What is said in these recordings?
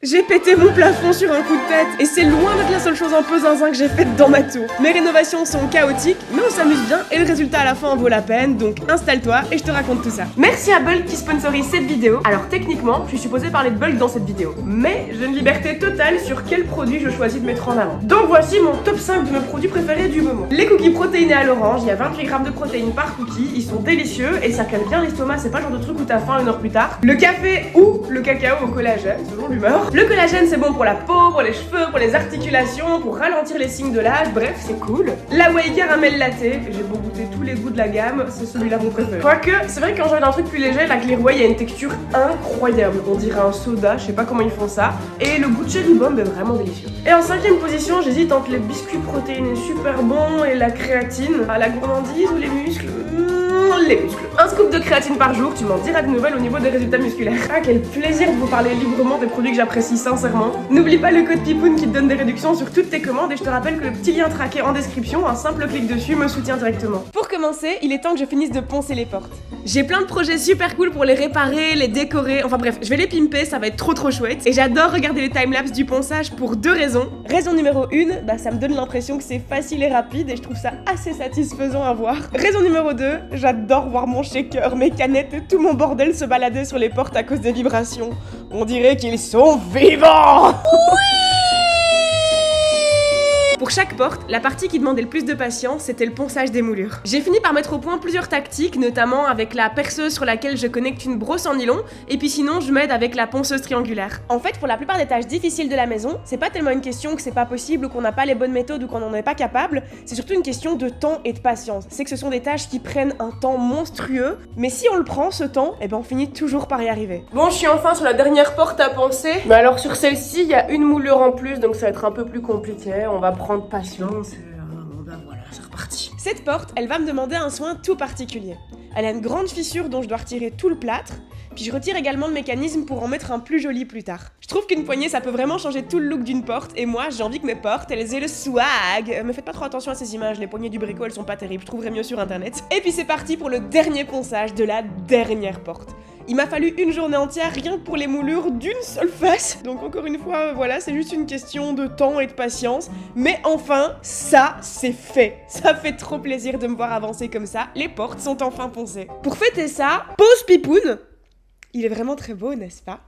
J'ai pété mon plafond sur un coup de tête et c'est loin d'être la seule chose un peu zinzin que j'ai faite dans ma tour. Mes rénovations sont chaotiques, mais on s'amuse bien et le résultat à la fin en vaut la peine, donc installe-toi et je te raconte tout ça. Merci à Bulk qui sponsorise cette vidéo. Alors techniquement, je suis supposée parler de Bulk dans cette vidéo, mais j'ai une liberté totale sur quel produit je choisis de mettre en avant. Donc voici mon top 5 de mes produits préférés du moment. Les cookies protéinés à l'orange, il y a 28 grammes de protéines par cookie, ils sont délicieux et ça calme bien l'estomac, c'est pas le genre de truc où t'as faim 1 heure plus tard. Le café ou le cacao au collagène, selon l'humeur. Le collagène c'est bon pour la peau, pour les cheveux, pour les articulations, pour ralentir les signes de l'âge, bref c'est cool. La whey caramel latte, j'ai beau goûter tous les goûts de la gamme, c'est celui-là mon préféré. Quoique, c'est vrai que quand j'ai un truc plus léger, la Clear Whey a une texture incroyable, on dirait un soda, je sais pas comment ils font ça. Et le goût de cherry bomb est vraiment délicieux. Et en 5ème position, j'hésite entre les biscuits protéinés super bons et la créatine. À la gourmandise ou les muscles? Les muscles. Un scoop de créatine par jour, tu m'en diras de nouvelles au niveau des résultats musculaires. Ah, quel plaisir de vous parler librement des produits que j'apprécie sincèrement. N'oublie pas le code Pipoun qui te donne des réductions sur toutes tes commandes et je te rappelle que le petit lien traqué en description, un simple clic dessus me soutient directement. Pour commencer, il est temps que je finisse de poncer les portes. J'ai plein de projets super cool pour les réparer, les décorer, enfin bref, je vais les pimper, ça va être trop chouette. Et j'adore regarder les timelapses du ponçage pour 2 raisons. Raison numéro 1, ça me donne l'impression que c'est facile et rapide et je trouve ça assez satisfaisant à voir. Raison numéro 2, j'adore voir mon shaker, mes canettes et tout mon bordel se balader sur les portes à cause des vibrations. On dirait qu'ils sont vivants. Pour chaque porte, la partie qui demandait le plus de patience, c'était le ponçage des moulures. J'ai fini par mettre au point plusieurs tactiques, notamment avec la perceuse sur laquelle je connecte une brosse en nylon, et puis sinon je m'aide avec la ponceuse triangulaire. En fait, pour la plupart des tâches difficiles de la maison, c'est pas tellement une question que c'est pas possible ou qu'on n'a pas les bonnes méthodes ou qu'on n'en est pas capable, c'est surtout une question de temps et de patience. C'est que ce sont des tâches qui prennent un temps monstrueux, mais si on le prend ce temps, on finit toujours par y arriver. Bon, je suis enfin sur la dernière porte à poncer, mais alors sur celle-ci, il y a une moulure en plus, donc ça va être un peu plus compliqué, on va prendre patience et voilà, c'est reparti. Cette porte, elle va me demander un soin tout particulier. Elle a une grande fissure dont je dois retirer tout le plâtre, puis je retire également le mécanisme pour en mettre un plus joli plus tard. Je trouve qu'une poignée ça peut vraiment changer tout le look d'une porte et moi j'ai envie que mes portes elles aient le swag. Me faites pas trop attention à ces images, les poignées du brico elles sont pas terribles, je trouverai mieux sur internet. Et puis c'est parti pour le dernier ponçage de la dernière porte. Il m'a fallu une journée entière rien que pour les moulures d'une seule face. Donc encore une fois, voilà, c'est juste une question de temps et de patience. Mais enfin, ça, c'est fait. Ça fait trop plaisir de me voir avancer comme ça. Les portes sont enfin poncées. Pour fêter ça, pause Pipoun. Il est vraiment très beau, n'est-ce pas?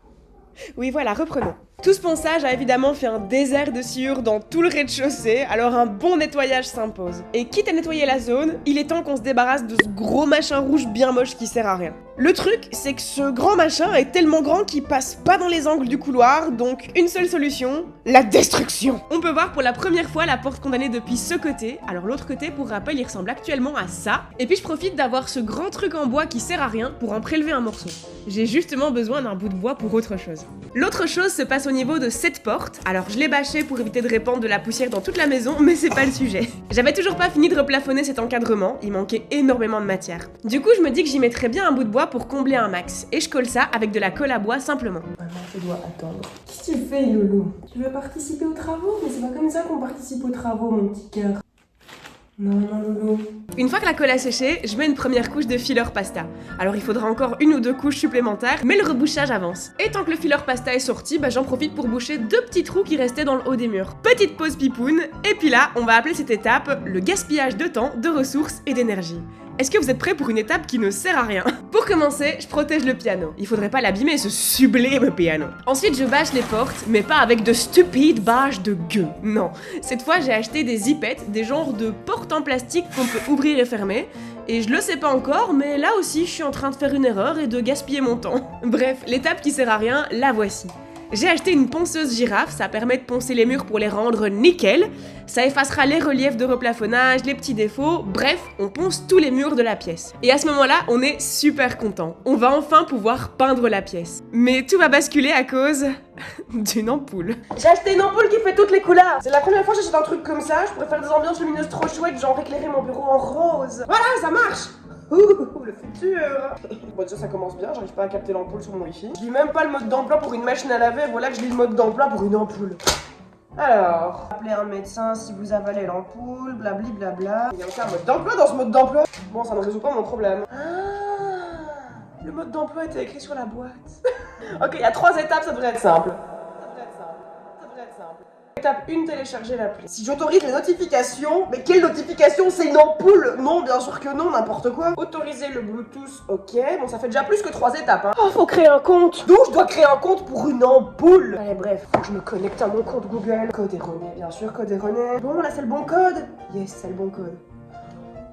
Oui, voilà, reprenons. Tout ce ponçage a évidemment fait un désert de sciure dans tout le rez-de-chaussée, alors un bon nettoyage s'impose. Et quitte à nettoyer la zone, il est temps qu'on se débarrasse de ce gros machin rouge bien moche qui sert à rien. Le truc, c'est que ce grand machin est tellement grand qu'il passe pas dans les angles du couloir, donc une seule solution, la destruction. On peut voir pour la première fois la porte condamnée depuis ce côté, alors l'autre côté, pour rappel, il ressemble actuellement à ça. Et puis je profite d'avoir ce grand truc en bois qui sert à rien pour en prélever un morceau. J'ai justement besoin d'un bout de bois pour autre chose. L'autre chose se passe au niveau de cette porte, alors je l'ai bâchée pour éviter de répandre de la poussière dans toute la maison, mais c'est pas le sujet. J'avais toujours pas fini de replafonner cet encadrement, il manquait énormément de matière. Du coup je me dis que j'y mettrais bien un bout de bois pour combler un max, et je colle ça avec de la colle à bois simplement. Vraiment tu dois attendre. Qu'est-ce que tu fais Loulou? Tu veux participer aux travaux? Mais c'est pas comme ça qu'on participe aux travaux mon petit cœur. Non, Loulou. Une fois que la colle a séché, je mets une première couche de filler pasta. Alors il faudra encore 1 ou 2 couches supplémentaires, mais le rebouchage avance. Et tant que le filler pasta est sorti, j'en profite pour boucher 2 petits trous qui restaient dans le haut des murs. Petite pause Pipoun, et puis là, on va appeler cette étape le gaspillage de temps, de ressources et d'énergie. Est-ce que vous êtes prêts pour une étape qui ne sert à rien? Pour commencer, je protège le piano. Il faudrait pas l'abîmer, ce sublime piano. Ensuite, je bâche les portes, mais pas avec de stupides bâches de gueux. Non. Cette fois, j'ai acheté des zipettes, des genres de portes en plastique qu'on peut ouvrir et fermer. Et je le sais pas encore, mais là aussi, je suis en train de faire une erreur et de gaspiller mon temps. Bref, l'étape qui sert à rien, la voici. J'ai acheté une ponceuse girafe, ça permet de poncer les murs pour les rendre nickel. Ça effacera les reliefs de replafonnage, les petits défauts, bref, on ponce tous les murs de la pièce. Et à ce moment-là, on est super content. On va enfin pouvoir peindre la pièce. Mais tout va basculer à cause d'une ampoule. J'ai acheté une ampoule qui fait toutes les couleurs. C'est la première fois que j'achète un truc comme ça, je pourrais faire des ambiances lumineuses trop chouettes, genre éclairer mon bureau en rose. Voilà, ça marche! Ouh, le futur. Bon déjà ça commence bien, j'arrive pas à capter l'ampoule sur mon wifi. Je lis même pas le mode d'emploi pour une machine à laver, voilà que je lis le mode d'emploi pour une ampoule. Alors, appelez un médecin si vous avalez l'ampoule, blabli blabla. Il y a aussi un mode d'emploi dans ce mode d'emploi. Bon, ça ne résout pas mon problème. Ah, le mode d'emploi était écrit sur la boîte. Ok, il y a 3 étapes, ça devrait être simple. Étape 1, télécharger l'appli. Si j'autorise les notifications, mais quelle notification? C'est une ampoule? Non, bien sûr que non, n'importe quoi. Autoriser le Bluetooth, ok. Bon, ça fait déjà plus que 3 étapes, hein. Oh, faut créer un compte. D'où je dois créer un compte pour une ampoule? Allez, bref, faut que je me connecte à mon compte Google. Code erroné, bien sûr, code erroné. Bon, là, c'est le bon code. Yes, c'est le bon code.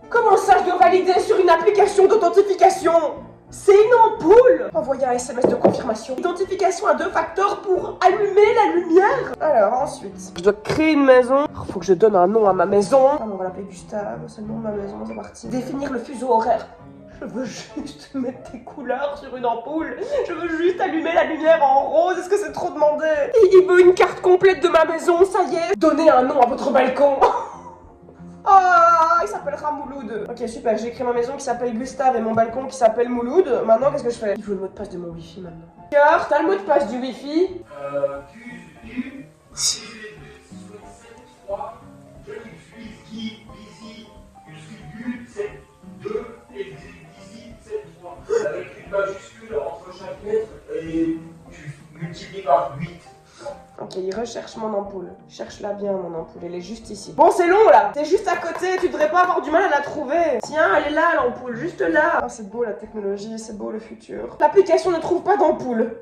Comment ça, je dois valider sur une application d'authentification? C'est une ampoule! Envoyer un SMS de confirmation. Identification à 2 facteurs pour allumer la lumière. Alors, ensuite, je dois créer une maison. Faut que je donne un nom à ma maison. Ah, on va l'appeler Gustave, c'est le nom de ma maison, c'est parti. Définir le fuseau horaire. Je veux juste mettre des couleurs sur une ampoule. Je veux juste allumer la lumière en rose. Est-ce que c'est trop demandé? Il veut une carte complète de ma maison, ça y est. Donnez un nom à votre balcon. Ah, il s'appellera Mouloud. Ok, super, j'ai écrit ma maison qui s'appelle Gustave et mon balcon qui s'appelle Mouloud. Maintenant, qu'est-ce que je fais? Il faut le mot de passe de mon wifi maintenant. Cœur, t'as le mot de passe du wifi? Avec une majuscule entre chaque lettre et tu multiplies par 8. Ok, il recherche mon ampoule. Cherche-la bien, mon ampoule. Elle est juste ici. Bon, c'est long, là. T'es juste à côté. Tu devrais pas avoir du mal à la trouver. Tiens, elle est là, l'ampoule. Juste là. Oh, c'est beau, la technologie. C'est beau, le futur. L'application ne trouve pas d'ampoule.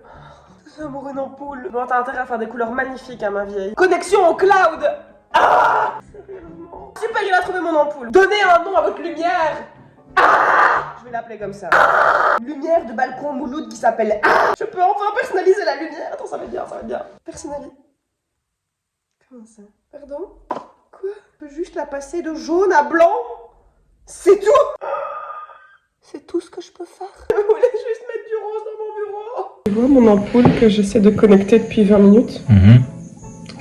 C'est amour une ampoule. Bon, t'as intérêt à faire des couleurs magnifiques, hein, ma vieille. Connexion au cloud. Ah! Sérieusement. Super, il a trouvé mon ampoule. Donnez un nom à votre lumière. Ah! Je vais l'appeler comme ça. Lumière de balcon Mouloud qui s'appelle Je peux enfin personnaliser la lumière. Attends, ça va être bien, ça va être bien. Personnaliser. Comment ça? Pardon? Quoi? Je peux juste la passer de jaune à blanc? C'est tout? C'est tout ce que je peux faire? Je voulais juste mettre du rose dans mon bureau. Tu vois mon ampoule que j'essaie de connecter depuis 20 minutes?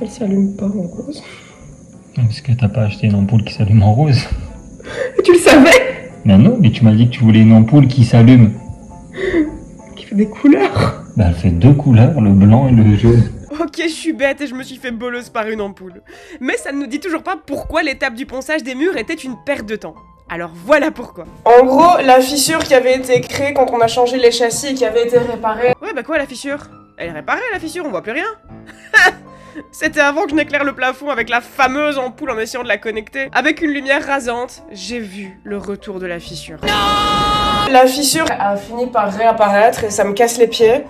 Elle s'allume pas en rose. Est-ce que t'as pas acheté une ampoule qui s'allume en rose? Tu le savais? Mais non, mais tu m'as dit que tu voulais une ampoule qui s'allume. Qui fait des couleurs. Bah elle fait 2 couleurs, le blanc et le jaune. Ok, je suis bête et je me suis fait bolos par une ampoule. Mais ça ne nous dit toujours pas pourquoi l'étape du ponçage des murs était une perte de temps. Alors voilà pourquoi. En gros, la fissure qui avait été créée quand on a changé les châssis et qui avait été réparée... Ouais, bah quoi la fissure? Elle est réparée la fissure, on voit plus rien. C'était avant que je n'éclaire le plafond avec la fameuse ampoule en essayant de la connecter. Avec une lumière rasante, j'ai vu le retour de la fissure. Non! La fissure a fini par réapparaître et ça me casse les pieds.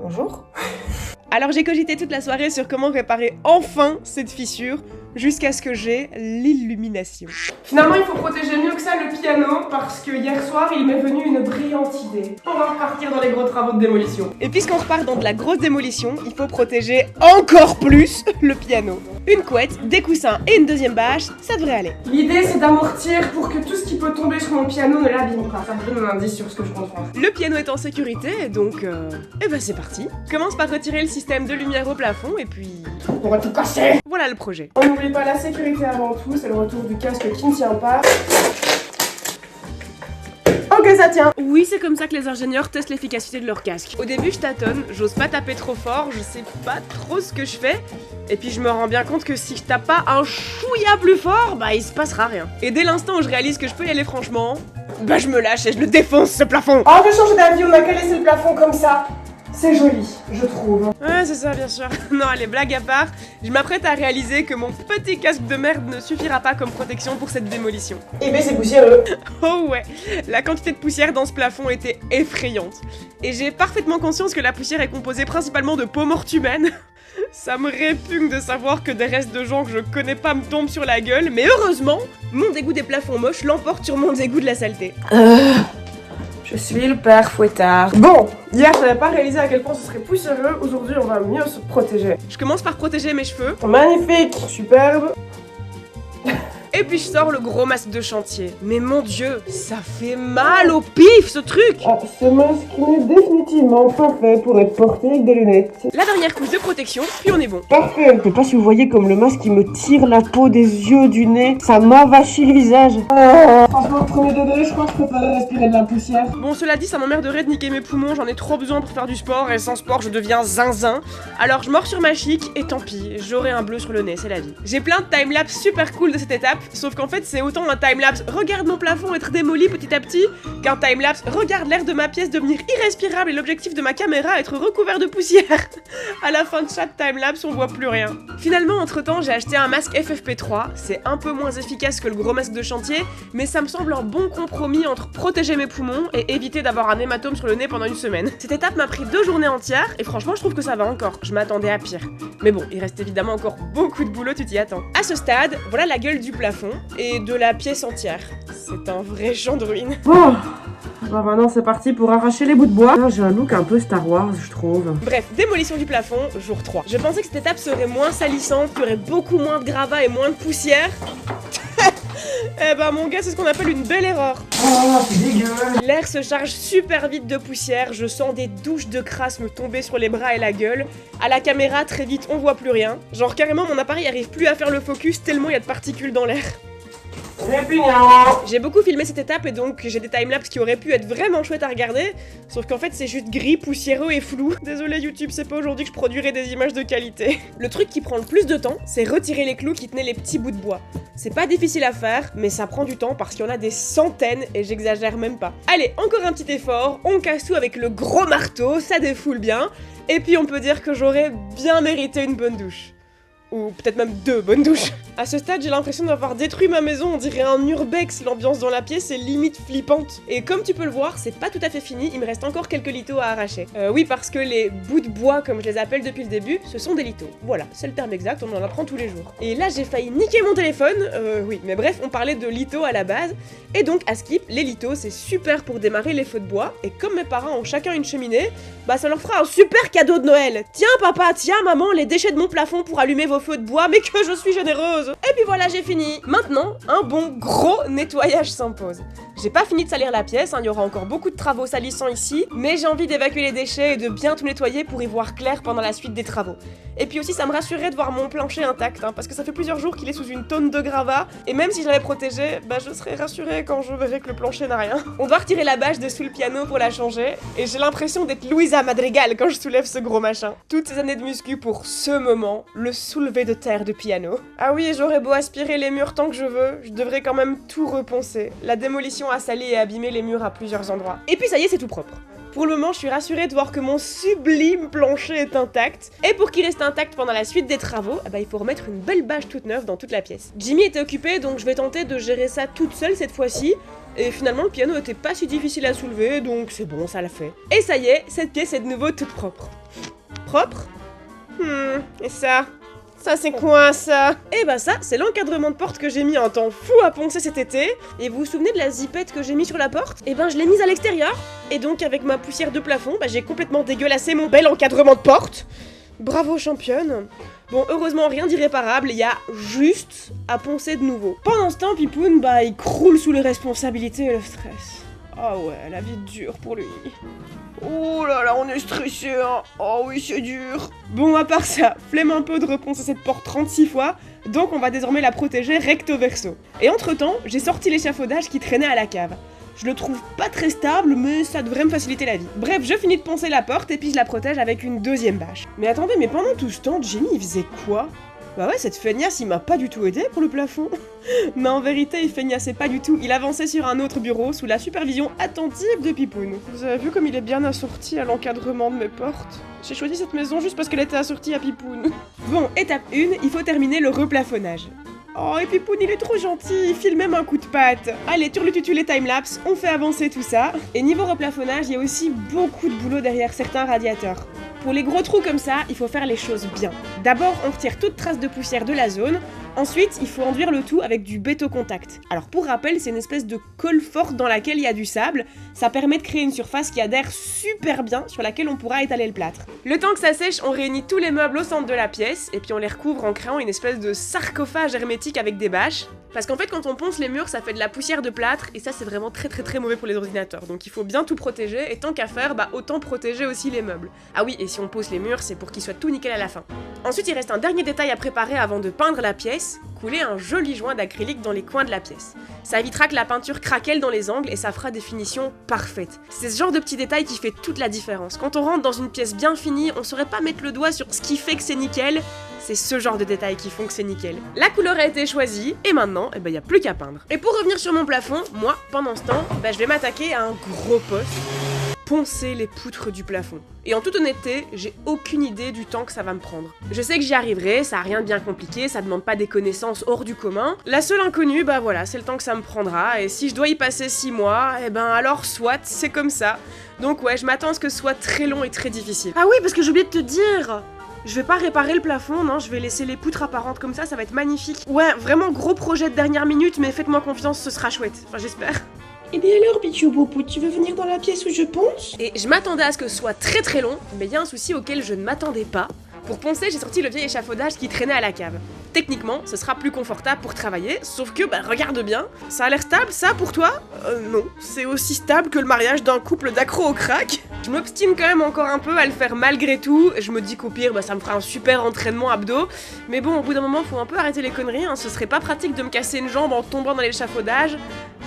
Bonjour. Alors j'ai cogité toute la soirée sur comment réparer enfin cette fissure, jusqu'à ce que j'ai l'illumination. Finalement, il faut protéger mieux que ça le piano, parce que hier soir, il m'est venu une brillante idée. On va repartir dans les gros travaux de démolition. Et puisqu'on repart dans de la grosse démolition, il faut protéger encore plus le piano. Une couette, des coussins et une deuxième bâche, ça devrait aller. L'idée, c'est d'amortir pour que tout ce qui peut tomber sur mon piano ne l'abîme pas. Ça me donne un indice sur ce que je compte faire. Le piano est en sécurité, donc eh ben c'est parti. Commence par retirer le système de lumière au plafond, et puis... on va tout casser. Voilà le projet. On n'oublie pas la sécurité avant tout, c'est le retour du casque qui ne tient pas. Ok, ça tient. Oui, c'est comme ça que les ingénieurs testent l'efficacité de leur casque. Au début, je tâtonne, j'ose pas taper trop fort, je sais pas trop ce que je fais. Et puis je me rends bien compte que si je tape pas un chouïa plus fort, bah il se passera rien. Et dès l'instant où je réalise que je peux y aller franchement, bah je me lâche et je le défonce ce plafond. Oh, je vais changer d'avis, on a qu'à laisser le plafond comme ça. C'est joli, je trouve. Ouais, c'est ça, bien sûr. Non, allez, blague à part, je m'apprête à réaliser que mon petit casque de merde ne suffira pas comme protection pour cette démolition. Eh ben, c'est poussiéreux. Oh ouais, la quantité de poussière dans ce plafond était effrayante. Et j'ai parfaitement conscience que la poussière est composée principalement de peau morte humaine. Ça me répugne de savoir que des restes de gens que je connais pas me tombent sur la gueule, mais heureusement, mon dégoût des plafonds moches l'emporte sur mon dégoût de la saleté. Je suis le père fouettard. Bon, hier je n'avais pas réalisé à quel point ce serait poussiéreux, aujourd'hui on va mieux se protéger. Je commence par protéger mes cheveux. Magnifique, superbe. Et puis je sors le gros masque de chantier. Mais mon dieu, ça fait mal au pif ce truc. Ah, ce masque n'est définitivement pas fait pour être porté avec des lunettes. La dernière couche de protection, puis on est bon. Parfait. Je sais pas si vous voyez comme le masque il me tire la peau des yeux, du nez. Ça m'avachit le visage. Franchement, premier degré, je crois que je préférerais respirer de la poussière. Bon, cela dit, ça m'emmerderait de niquer mes poumons. J'en ai trop besoin pour faire du sport et sans sport, je deviens zinzin. Alors je mords sur ma chic et tant pis, j'aurai un bleu sur le nez, c'est la vie. J'ai plein de timelapse super cool de cette étape. Sauf qu'en fait c'est autant un timelapse regarde mon plafond être démoli petit à petit qu'un timelapse regarde l'air de ma pièce devenir irrespirable et l'objectif de ma caméra être recouvert de poussière. À la fin de chaque timelapse on voit plus rien. Finalement entre temps j'ai acheté un masque FFP3, c'est un peu moins efficace que le gros masque de chantier, mais ça me semble un bon compromis entre protéger mes poumons et éviter d'avoir un hématome sur le nez pendant une semaine. Cette étape m'a pris 2 journées entières et franchement je trouve que ça va encore, je m'attendais à pire. Mais bon, il reste évidemment encore beaucoup de boulot, tu t'y attends. À ce stade, voilà la gueule du plafond et de la pièce entière. C'est un vrai champ de ruines. Bon, bah maintenant c'est parti pour arracher les bouts de bois. J'ai un look un peu Star Wars, je trouve. Bref, démolition du plafond, jour 3. Je pensais que cette étape serait moins salissante, qu'il y aurait beaucoup moins de gravats et moins de poussière. Eh ben mon gars, c'est ce qu'on appelle une belle erreur. Oh, c'est dégueu. L'air se charge super vite de poussière, je sens des douches de crasse me tomber sur les bras et la gueule. À la caméra, très vite, on voit plus rien. Genre carrément, mon appareil arrive plus à faire le focus tellement il y a de particules dans l'air. J'ai beaucoup filmé cette étape et donc j'ai des timelapses qui auraient pu être vraiment chouettes à regarder, sauf qu'en fait c'est juste gris, poussiéreux et flou. Désolé YouTube, c'est pas aujourd'hui que je produirai des images de qualité. Le truc qui prend le plus de temps, c'est retirer les clous qui tenaient les petits bouts de bois. C'est pas difficile à faire, mais ça prend du temps parce qu'il y en a des centaines et j'exagère même pas. Allez, encore un petit effort, on casse tout avec le gros marteau, ça défoule bien, et puis on peut dire que j'aurais bien mérité une bonne douche. Ou peut-être même 2 bonnes douches. À ce stade, j'ai l'impression d'avoir détruit ma maison, on dirait un urbex, l'ambiance dans la pièce est limite flippante. Et comme tu peux le voir, c'est pas tout à fait fini, il me reste encore quelques lithots à arracher. Oui, parce que les bouts de bois, comme je les appelle depuis le début, ce sont des lithots. Voilà, c'est le terme exact, on en apprend tous les jours. Et là, j'ai failli niquer mon téléphone, oui, mais bref, on parlait de lithots à la base. Et donc, à Skip, les lithots, c'est super pour démarrer les feux de bois, et comme mes parents ont chacun une cheminée, bah ça leur fera un super cadeau de Noël. Tiens papa, tiens maman, les déchets de mon plafond pour allumer vos feux de bois, mais que je suis généreuse. Et puis voilà, j'ai fini. Maintenant, un bon gros nettoyage s'impose. J'ai pas fini de salir la pièce, il y aura encore beaucoup de travaux salissants ici, mais j'ai envie d'évacuer les déchets et de bien tout nettoyer pour y voir clair pendant la suite des travaux. Et puis aussi, ça me rassurerait de voir mon plancher intact, parce que ça fait plusieurs jours qu'il est sous une tonne de gravats, et même si je l'avais protégé, bah je serais rassurée quand je verrai que le plancher n'a rien. On doit retirer la bâche de sous le piano pour la changer, et j'ai l'impression d'être Louisa Madrigal quand je soulève ce gros machin. Toutes ces années de muscu pour ce moment, le soulevé de terre de piano. Ah oui, et j'aurais beau aspirer les murs tant que je veux, je devrais quand même tout reponcer. La démolition a sali et abîmé les murs à plusieurs endroits. Et puis ça y est, c'est tout propre. Pour le moment, je suis rassurée de voir que mon sublime plancher est intact. Et pour qu'il reste intact pendant la suite des travaux, il faut remettre une belle bâche toute neuve dans toute la pièce. Jimmy était occupé, donc je vais tenter de gérer ça toute seule cette fois-ci. Et finalement, le piano était pas si difficile à soulever, donc c'est bon, ça l'a fait. Et ça y est, cette pièce est de nouveau toute propre. Propre ? Et ça ? Ça c'est quoi ça? Et bah ça, c'est l'encadrement de porte que j'ai mis un temps fou à poncer cet été. Et vous vous souvenez de la zipette que j'ai mis sur la porte? Et ben je l'ai mise à l'extérieur. Et donc avec ma poussière de plafond, j'ai complètement dégueulassé mon bel encadrement de porte. Bravo championne. Bon, heureusement rien d'irréparable, il y a juste à poncer de nouveau. Pendant ce temps, Pipoun, il croule sous les responsabilités et le stress. Ah ouais, la vie est dure pour lui. Oh là là, on est stressé, hein. Oh oui, c'est dur. Bon, à part ça, flemme un peu de reponcer cette porte 36 fois, donc on va désormais la protéger recto verso. Et entre-temps, j'ai sorti l'échafaudage qui traînait à la cave. Je le trouve pas très stable, mais ça devrait me faciliter la vie. Bref, je finis de poncer la porte et puis je la protège avec une deuxième bâche. Mais attendez, mais pendant tout ce temps, Jimmy, il faisait quoi? Bah ouais, cette feignasse, il m'a pas du tout aidé pour le plafond. Mais en vérité, il feignassait pas du tout. Il avançait sur un autre bureau sous la supervision attentive de Pipoun. Vous avez vu comme il est bien assorti à l'encadrement de mes portes? J'ai choisi cette maison juste parce qu'elle était assortie à Pipoun. Bon, étape 1, il faut terminer le replafonnage. Oh, et Pipoun, il est trop gentil, il file même un coup de patte. Allez, turlututu les timelapses, on fait avancer tout ça. Et niveau replafonnage, il y a aussi beaucoup de boulot derrière certains radiateurs. Pour les gros trous comme ça, il faut faire les choses bien. D'abord, on retire toute trace de poussière de la zone. Ensuite, il faut enduire le tout avec du béton contact. Alors pour rappel, c'est une espèce de colle forte dans laquelle il y a du sable. Ça permet de créer une surface qui adhère super bien, sur laquelle on pourra étaler le plâtre. Le temps que ça sèche, on réunit tous les meubles au centre de la pièce, et puis on les recouvre en créant une espèce de sarcophage hermétique avec des bâches. Parce qu'en fait, quand on ponce les murs, ça fait de la poussière de plâtre, et ça c'est vraiment très mauvais pour les ordinateurs. Donc il faut bien tout protéger, et tant qu'à faire, autant protéger aussi les meubles. Ah oui, et si on pose les murs, c'est pour qu'ils soient tout nickel à la fin. Ensuite, il reste un dernier détail à préparer avant de peindre la pièce, couler un joli joint d'acrylique dans les coins de la pièce. Ça évitera que la peinture craquelle dans les angles et ça fera des finitions parfaites. C'est ce genre de petit détail qui fait toute la différence. Quand on rentre dans une pièce bien finie, on saurait pas mettre le doigt sur ce qui fait que c'est nickel, C'est ce genre de détails qui font que c'est nickel. La couleur a été choisie, et maintenant, eh ben, y a plus qu'à peindre. Et pour revenir sur mon plafond, moi, pendant ce temps, bah, je vais m'attaquer à un gros poste. Poncer les poutres du plafond. Et en toute honnêteté, j'ai aucune idée du temps que ça va me prendre. Je sais que j'y arriverai, ça a rien de bien compliqué, ça demande pas des connaissances hors du commun. La seule inconnue, bah voilà, c'est le temps que ça me prendra, et si je dois y passer 6 mois, eh ben alors soit, c'est comme ça. Donc ouais, je m'attends à ce que ce soit très long et très difficile. Ah oui, parce que j'ai oublié de te dire, je vais pas réparer le plafond, non, je vais laisser les poutres apparentes comme ça va être magnifique. Ouais, vraiment gros projet de dernière minute, mais faites-moi confiance, ce sera chouette. Enfin, j'espère. Et bien alors, Bichou Boupou, tu veux venir dans la pièce où je ponce? Et je m'attendais à ce que ce soit très très long, mais il y a un souci auquel je ne m'attendais pas. Pour poncer, j'ai sorti le vieil échafaudage qui traînait à la cave. Techniquement, ce sera plus confortable pour travailler, sauf que, bah regarde bien, ça a l'air stable ça pour toi? Non, c'est aussi stable que le mariage d'un couple d'accros au crack. Je m'obstine quand même encore un peu à le faire malgré tout, je me dis qu'au pire, bah ça me fera un super entraînement abdos, mais bon, au bout d'un moment, faut un peu arrêter les conneries, hein. Ce serait pas pratique de me casser une jambe en tombant dans l'échafaudage,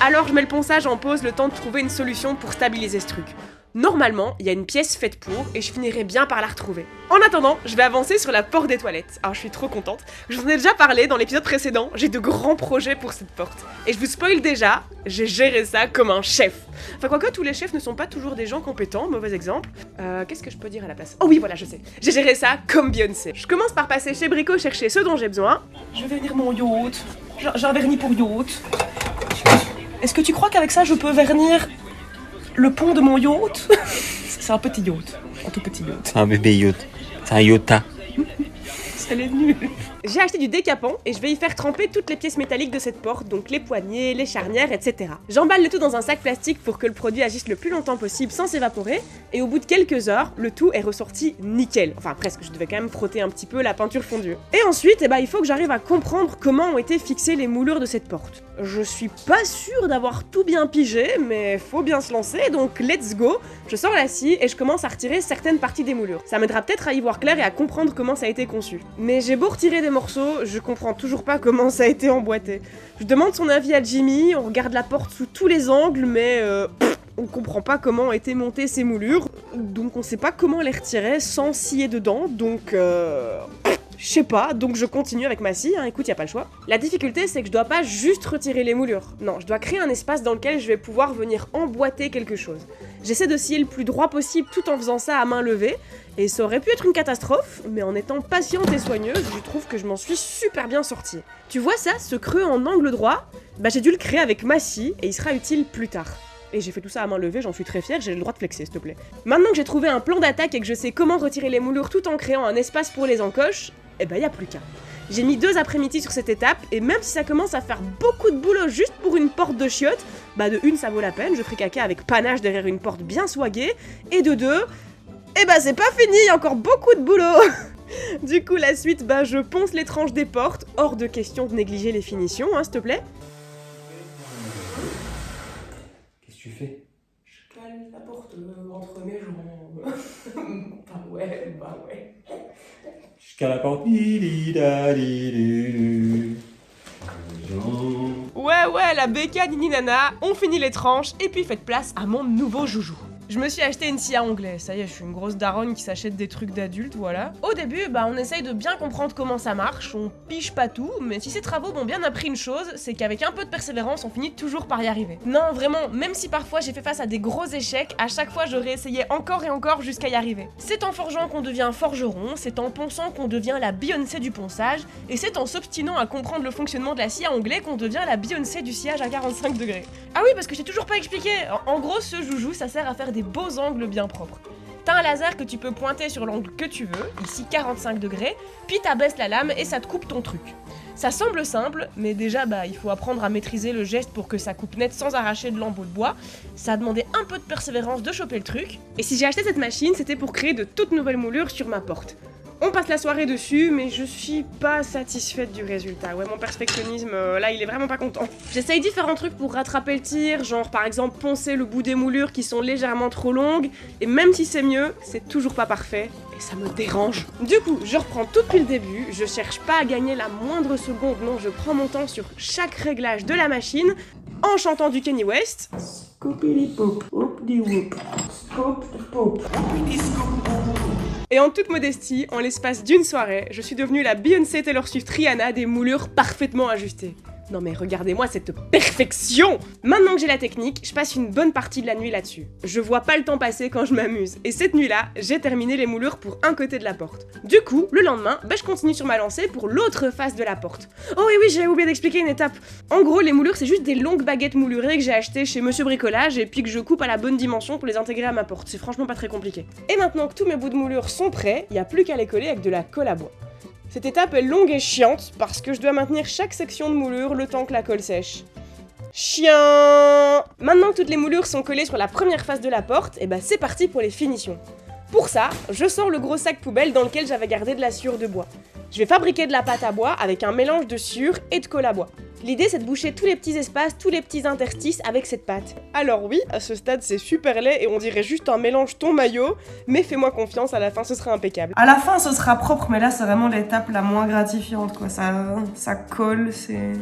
alors je mets le ponçage en pause le temps de trouver une solution pour stabiliser ce truc. Normalement, il y a une pièce faite pour, et je finirai bien par la retrouver. En attendant, je vais avancer sur la porte des toilettes. Alors je suis trop contente, je vous en ai déjà parlé dans l'épisode précédent, j'ai de grands projets pour cette porte. Et je vous spoil déjà, j'ai géré ça comme un chef. Enfin quoique tous les chefs ne sont pas toujours des gens compétents, mauvais exemple. Qu'est-ce que je peux dire à la place? Oh oui voilà, je sais, j'ai géré ça comme Beyoncé. Je commence par passer chez Brico chercher ce dont j'ai besoin. Je vais vernir mon yacht, j'ai un vernis pour yacht. Est-ce que tu crois qu'avec ça je peux vernir le pont de mon yacht? C'est un petit yacht, un tout petit yacht. C'est un bébé yacht, c'est un yota. Elle est nulle. J'ai acheté du décapant et je vais y faire tremper toutes les pièces métalliques de cette porte, donc les poignées, les charnières, etc. J'emballe le tout dans un sac plastique pour que le produit agisse le plus longtemps possible sans s'évaporer, et au bout de quelques heures, le tout est ressorti nickel. Enfin presque, je devais quand même frotter un petit peu la peinture fondue. Et ensuite, eh ben, il faut que j'arrive à comprendre comment ont été fixées les moulures de cette porte. Je suis pas sûre d'avoir tout bien pigé, mais faut bien se lancer, donc let's go. Je sors la scie et je commence à retirer certaines parties des moulures. Ça m'aidera peut-être à y voir clair et à comprendre comment ça a été conçu. Mais j'ai beau retirer des morceaux, je comprends toujours pas comment ça a été emboîté. Je demande son avis à Jimmy, on regarde la porte sous tous les angles, mais on comprend pas comment ont été montées ces moulures, donc on sait pas comment les retirer sans scier dedans, donc je sais pas, donc je continue avec ma scie, hein, écoute, y a pas le choix. La difficulté, c'est que je dois pas juste retirer les moulures. Non, je dois créer un espace dans lequel je vais pouvoir venir emboîter quelque chose. J'essaie de scier le plus droit possible tout en faisant ça à main levée, et ça aurait pu être une catastrophe, mais en étant patiente et soigneuse, je trouve que je m'en suis super bien sortie. Tu vois ça, ce creux en angle droit? Bah j'ai dû le créer avec ma scie, et il sera utile plus tard. Et j'ai fait tout ça à main levée, j'en suis très fière, j'ai le droit de flexer, s'il te plaît. Maintenant que j'ai trouvé un plan d'attaque et que je sais comment retirer les moulures tout en créant un espace pour les encoches, eh ben y a plus qu'à. J'ai mis 2 après-midi sur cette étape, et même si ça commence à faire beaucoup de boulot juste pour une porte de chiottes, bah de 1 ça vaut la peine, je ferai caca avec panache derrière une porte bien swaguée, et de 2, eh bah c'est pas fini, y a encore beaucoup de boulot. Du coup la suite, bah je ponce les tranches des portes, hors de question de négliger les finitions, hein s'il te plaît. Qu'est-ce que tu fais? Je cale la porte entre mes jambes. Bah ouais. Jusqu'à la porte. Ouais, la béca nini nana, on finit les tranches et puis faites place à mon nouveau joujou. Je me suis acheté une scie à onglet, ça y est, je suis une grosse daronne qui s'achète des trucs d'adultes, voilà. Au début, bah on essaye de bien comprendre comment ça marche, on pige pas tout, mais si ces travaux m'ont bien appris une chose, c'est qu'avec un peu de persévérance, on finit toujours par y arriver. Non, vraiment, même si parfois j'ai fait face à des gros échecs, à chaque fois je réessayais encore et encore jusqu'à y arriver. C'est en forgeant qu'on devient forgeron, c'est en ponçant qu'on devient la Beyoncé du ponçage, et c'est en s'obstinant à comprendre le fonctionnement de la scie à onglet qu'on devient la Beyoncé du sciage à 45 degrés. Ah oui, parce que j'ai toujours pas expliqué, en gros ce joujou ça sert à faire des beaux angles bien propres. T'as un laser que tu peux pointer sur l'angle que tu veux, ici 45 degrés, puis t'abaisses la lame et ça te coupe ton truc. Ça semble simple, mais déjà bah il faut apprendre à maîtriser le geste pour que ça coupe net sans arracher de lambeaux de bois. Ça a demandé un peu de persévérance de choper le truc. Et si j'ai acheté cette machine, c'était pour créer de toutes nouvelles moulures sur ma porte. On passe la soirée dessus, mais je suis pas satisfaite du résultat. Ouais, mon perfectionnisme, là, il est vraiment pas content. J'essaye différents trucs pour rattraper le tir, genre par exemple poncer le bout des moulures qui sont légèrement trop longues, et même si c'est mieux, c'est toujours pas parfait, et ça me dérange. Du coup, je reprends tout depuis le début, je cherche pas à gagner la moindre seconde, non, je prends mon temps sur chaque réglage de la machine, en chantant du Kanye West. Scoopity-poop, whoop-de-whoop, scoop-de-poop. Et en toute modestie, en l'espace d'une soirée, je suis devenue la Beyoncé Taylor Swift Rihanna des moulures parfaitement ajustées. Non mais regardez-moi cette perfection! Maintenant que j'ai la technique, je passe une bonne partie de la nuit là-dessus. Je vois pas le temps passer quand je m'amuse, et cette nuit-là, j'ai terminé les moulures pour un côté de la porte. Du coup, le lendemain, je continue sur ma lancée pour l'autre face de la porte. Oh oui, j'avais oublié d'expliquer une étape. En gros, les moulures, c'est juste des longues baguettes moulurées que j'ai achetées chez Monsieur Bricolage et puis que je coupe à la bonne dimension pour les intégrer à ma porte. C'est franchement pas très compliqué. Et maintenant que tous mes bouts de moulure sont prêts, il y a plus qu'à les coller avec de la colle à bois. Cette étape est longue et chiante parce que je dois maintenir chaque section de moulure le temps que la colle sèche. Chiant! Maintenant que toutes les moulures sont collées sur la première face de la porte, et c'est parti pour les finitions. Pour ça, je sors le gros sac poubelle dans lequel j'avais gardé de la sciure de bois. Je vais fabriquer de la pâte à bois avec un mélange de sciure et de colle à bois. L'idée c'est de boucher tous les petits espaces, tous les petits interstices avec cette pâte. Alors oui, à ce stade c'est super laid et on dirait juste un mélange ton maillot, mais fais-moi confiance, à la fin ce sera impeccable. À la fin, ce sera propre, mais là, c'est vraiment l'étape la moins gratifiante, quoi. Ça colle, c'est...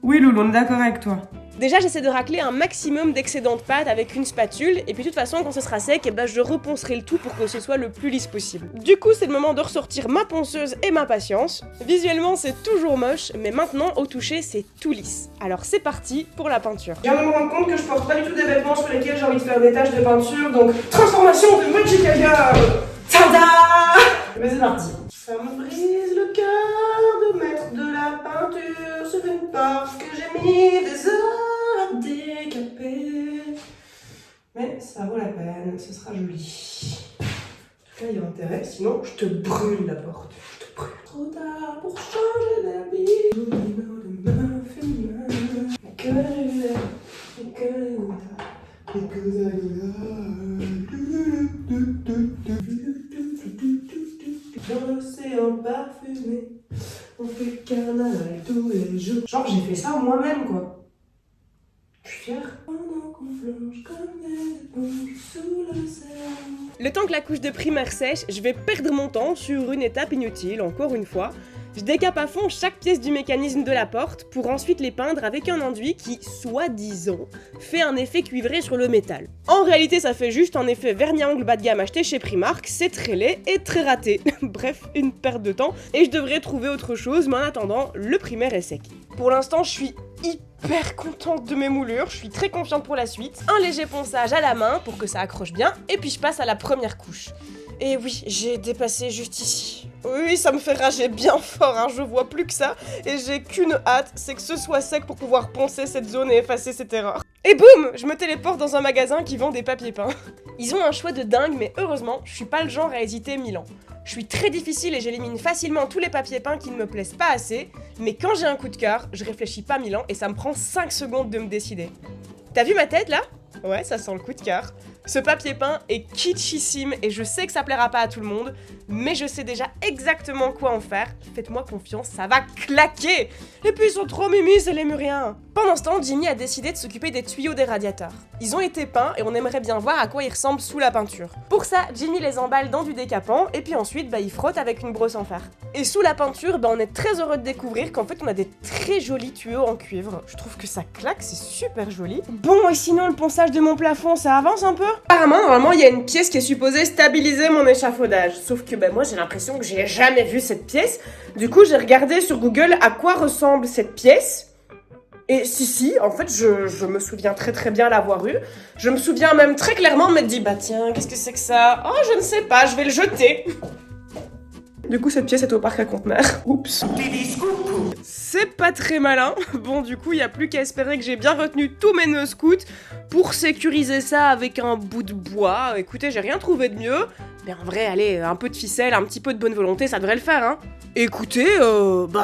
Oui, Loulou, on est d'accord avec toi. Déjà, j'essaie de racler un maximum d'excédent de pâte avec une spatule, et puis de toute façon, quand ce sera sec, je reponcerai le tout pour que ce soit le plus lisse possible. Du coup, c'est le moment de ressortir ma ponceuse et ma patience. Visuellement, c'est toujours moche, mais maintenant, au toucher, c'est tout lisse. Alors c'est parti pour la peinture. Je viens de me rendre compte que je porte pas du tout des vêtements sur lesquels j'ai envie de faire des taches de peinture, donc transformation de Magic Girl. Tada! Mais c'est parti. Ça me brise le cœur de mettre de la peinture sur une porte que j'ai mis des heures à décaper. Mais ça vaut la peine, ce sera joli. En tout cas, il y a intérêt, sinon je te brûle la porte. Je te brûle. Trop tard pour changer d'habit. Dans l'océan parfumé, on fait le carnaval tous les jours. Genre, j'ai fait ça moi-même, quoi. Je suis fière. Pendant qu'on plonge comme des éponges sous l'océan. Le temps que la couche de primaire sèche, je vais perdre mon temps sur une étape inutile, encore une fois. Je décape à fond chaque pièce du mécanisme de la porte pour ensuite les peindre avec un enduit qui, soi-disant, fait un effet cuivré sur le métal. En réalité, ça fait juste un effet vernis à ongles bas de gamme acheté chez Primark, c'est très laid et très raté. Bref, une perte de temps, et je devrais trouver autre chose, mais en attendant, le primaire est sec. Pour l'instant, je suis hyper contente de mes moulures, je suis très confiante pour la suite. Un léger ponçage à la main pour que ça accroche bien, et puis je passe à la première couche. Et oui, j'ai dépassé juste ici. Oui, ça me fait rager bien fort, hein, je vois plus que ça, et j'ai qu'une hâte, c'est que ce soit sec pour pouvoir poncer cette zone et effacer cette erreur. Et boum, je me téléporte dans un magasin qui vend des papiers peints. Ils ont un choix de dingue, mais heureusement, je suis pas le genre à hésiter 1000 ans. Je suis très difficile et j'élimine facilement tous les papiers peints qui ne me plaisent pas assez, mais quand j'ai un coup de cœur, je réfléchis pas 1000 ans et ça me prend 5 secondes de me décider. T'as vu ma tête là ? Ouais, ça sent le coup de cœur. Ce papier peint est kitschissime et je sais que ça plaira pas à tout le monde, mais je sais déjà exactement quoi en faire. Faites-moi confiance, ça va claquer. Et puis ils sont trop mimis, c'est les muriens. Pendant ce temps, Jimmy a décidé de s'occuper des tuyaux des radiateurs. Ils ont été peints et on aimerait bien voir à quoi ils ressemblent sous la peinture. Pour ça, Jimmy les emballe dans du décapant et puis ensuite, il frotte avec une brosse en fer. Et sous la peinture, on est très heureux de découvrir qu'en fait on a des très jolis tuyaux en cuivre. Je trouve que ça claque, c'est super joli. Bon, et sinon le ponçage de mon plafond, ça avance un peu ? Apparemment, normalement, il y a une pièce qui est supposée stabiliser mon échafaudage. Sauf que moi, j'ai l'impression que j'ai jamais vu cette pièce. Du coup, j'ai regardé sur Google à quoi ressemble cette pièce. Et si, en fait, je me souviens très bien l'avoir eu. Je me souviens même très clairement m'être dit, tiens, qu'est-ce que c'est que ça ? Oh, je ne sais pas, je vais le jeter. Du coup, cette pièce est au parc à conteneurs. Oups. C'est pas très malin. Bon, du coup, il n'y a plus qu'à espérer que j'ai bien retenu tous mes nœuds scouts pour sécuriser ça avec un bout de bois. Écoutez, j'ai rien trouvé de mieux. Mais en vrai, allez, un peu de ficelle, un petit peu de bonne volonté, ça devrait le faire, hein. Écoutez,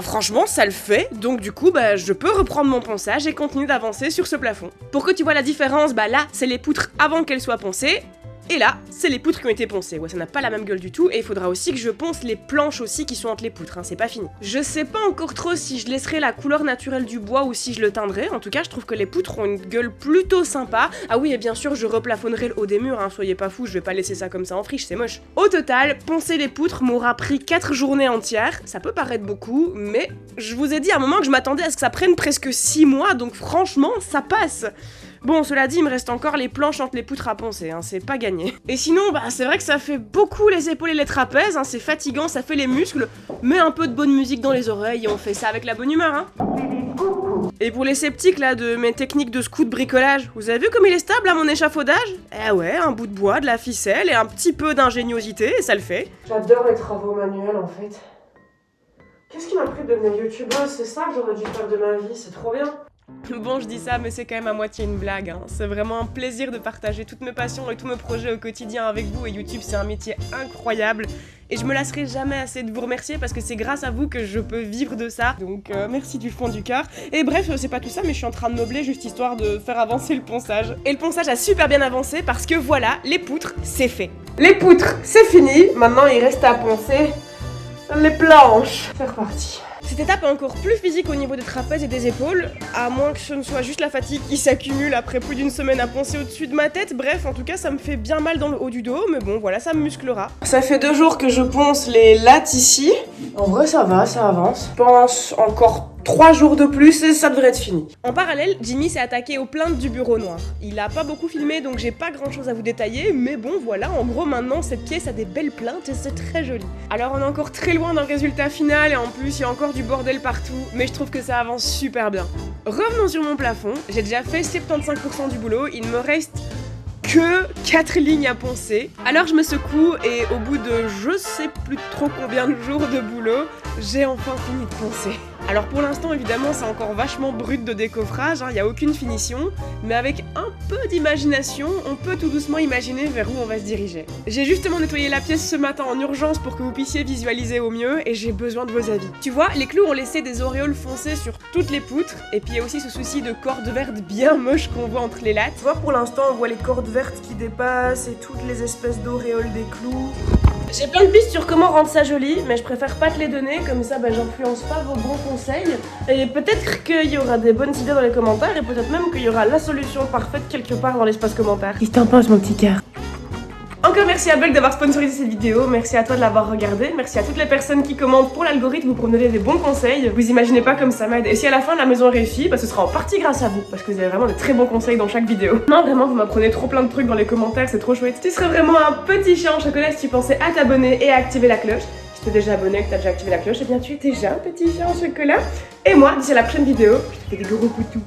franchement, ça le fait. Donc du coup, je peux reprendre mon ponçage et continuer d'avancer sur ce plafond. Pour que tu vois la différence, là, c'est les poutres avant qu'elles soient poncées. Et là, c'est les poutres qui ont été poncées. Ouais, ça n'a pas la même gueule du tout. Et il faudra aussi que je ponce les planches aussi qui sont entre les poutres, hein, c'est pas fini. Je sais pas encore trop si je laisserai la couleur naturelle du bois ou si je le teindrai. En tout cas, je trouve que les poutres ont une gueule plutôt sympa. Ah oui, et bien sûr, je replafonnerai le haut des murs, hein, soyez pas fous, je vais pas laisser ça comme ça en friche, c'est moche. Au total, poncer les poutres m'aura pris 4 journées entières. Ça peut paraître beaucoup, mais je vous ai dit à un moment que je m'attendais à ce que ça prenne presque 6 mois, donc franchement, ça passe. Bon, cela dit, il me reste encore les planches entre les poutres à poncer, hein, c'est pas gagné. Et sinon, bah c'est vrai que ça fait beaucoup les épaules et les trapèzes, hein, c'est fatigant, ça fait les muscles, mais un peu de bonne musique dans les oreilles et on fait ça avec la bonne humeur, hein. Et pour les sceptiques là de mes techniques de scout bricolage, vous avez vu comme il est stable à mon échafaudage? Eh ouais, un bout de bois, de la ficelle et un petit peu d'ingéniosité et ça le fait. J'adore les travaux manuels en fait. Qu'est-ce qui m'a pris de devenir youtubeuse? C'est ça que j'aurais dû faire de ma vie, c'est trop bien. Bon, je dis ça, mais c'est quand même à moitié une blague, hein. C'est vraiment un plaisir de partager toutes mes passions et tous mes projets au quotidien avec vous, et YouTube c'est un métier incroyable. Et je me lasserai jamais assez de vous remercier parce que c'est grâce à vous que je peux vivre de ça. Donc merci du fond du cœur. Et bref, c'est pas tout ça, mais je suis en train de meubler juste histoire de faire avancer le ponçage. Et le ponçage a super bien avancé parce que voilà, les poutres, c'est fait. Les poutres, c'est fini. Maintenant, il reste à poncer les planches. C'est reparti. Cette étape est encore plus physique au niveau des trapèzes et des épaules, à moins que ce ne soit juste la fatigue qui s'accumule après plus d'une semaine à poncer au-dessus de ma tête. Bref, en tout cas, ça me fait bien mal dans le haut du dos, mais bon, voilà, ça me musclera. Ça fait 2 jours que je ponce les lattes ici. En vrai, ça va, ça avance. Je pense encore 3 jours de plus et ça devrait être fini. En parallèle, Jimmy s'est attaqué aux plaintes du bureau noir. Il a pas beaucoup filmé, donc j'ai pas grand chose à vous détailler, mais bon, voilà, en gros, maintenant, cette pièce a des belles plaintes et c'est très joli. Alors, on est encore très loin d'un résultat final et en plus, il y a encore du bordel partout, mais je trouve que ça avance super bien. Revenons sur mon plafond, j'ai déjà fait 75% du boulot, il me reste que 4 lignes à poncer. Alors je me secoue et au bout de je sais plus trop combien de jours de boulot, j'ai enfin fini de poncer. Alors pour l'instant évidemment c'est encore vachement brut de décoffrage, il n'y a aucune finition, mais avec un peu d'imagination, on peut tout doucement imaginer vers où on va se diriger. J'ai justement nettoyé la pièce ce matin en urgence pour que vous puissiez visualiser au mieux et j'ai besoin de vos avis. Tu vois, les clous ont laissé des auréoles foncées sur toutes les poutres et puis il y a aussi ce souci de cordes vertes bien moches qu'on voit entre les lattes. Tu vois, pour l'instant on voit les cordes vertes qui dépassent et toutes les espèces d'auréoles des clous. J'ai plein de pistes sur comment rendre ça joli, mais je préfère pas te les donner, comme ça j'influence pas vos bons conseils. Et peut-être qu'il y aura des bonnes idées dans les commentaires, et peut-être même qu'il y aura la solution parfaite quelque part dans l'espace commentaire. Qu'est-ce que t'en penses mon petit cœur? Encore merci à Bug d'avoir sponsorisé cette vidéo, merci à toi de l'avoir regardée, merci à toutes les personnes qui commentent pour l'algorithme pour me donner des bons conseils. Vous imaginez pas comme ça m'aide. Et si à la fin la maison réussit, bah ce sera en partie grâce à vous, parce que vous avez vraiment de très bons conseils dans chaque vidéo. Non vraiment, vous m'apprenez trop plein de trucs dans les commentaires, c'est trop chouette. Tu serais vraiment un petit chat en chocolat si tu pensais à t'abonner et à activer la cloche. Si tu es déjà abonné et que tu as déjà activé la cloche, eh bien tu es déjà un petit chat en chocolat. Et moi, d'ici à la prochaine vidéo, je te fais des gros poutous.